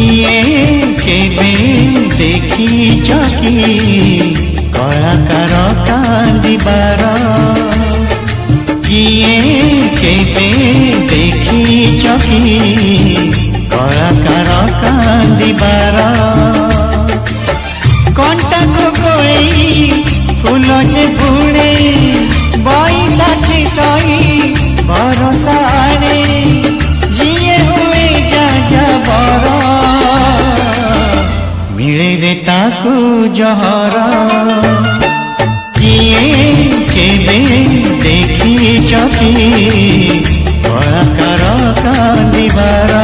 किए केबे देखी चकी कलाकार कांदिबार किए केबे देखी चकी कलाकार कांदिबार कंटा को गोली फूल जे फुड़े बैसाखी सही भरोसा आने जिए हुए जा बर मिले रे ताकू जहर किए केबे देखी चकी कलाकार कांदिबार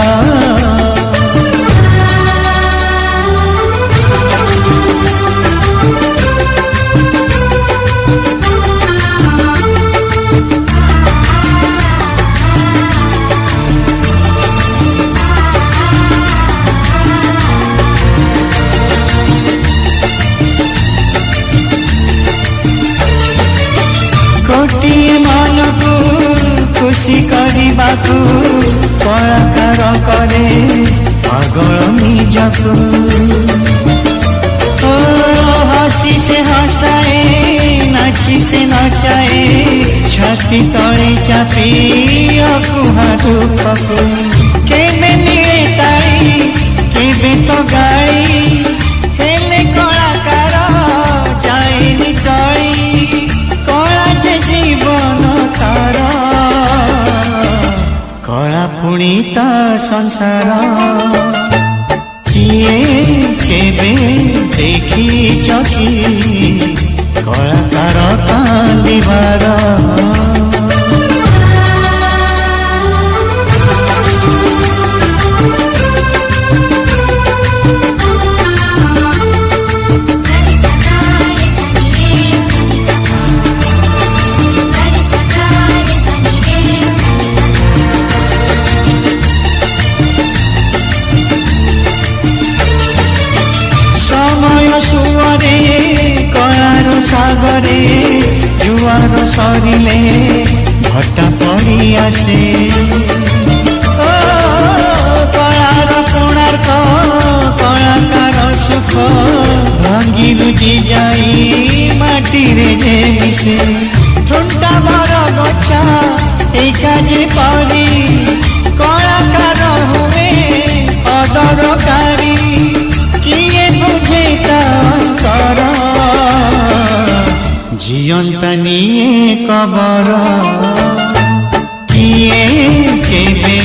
गोटिए मन को खुशी करने कलाकार करे पागल निजको हसी से हसाए नाची से नचाए छाती तले चापी अकुहा दुखको केबे मिले ताई केबे तो गाई हेले कलाकार जाएनी टली कला जे जीवन तार कला पुणी ता संसार किए केबे देखी चकी कलाकार कांदिबार समय सुअरे कलार सागरे जुआर सरिले भट्टा पड़ी आसे कलार कोणार्क कलाकार सुख भांगी रुजी जाई माटी रे जे मिसे ठुंटा बर गछा एका जे परी कलाकार हुए अदरकारी किए बुझे तांकर जीवंता निये कबर किए केबे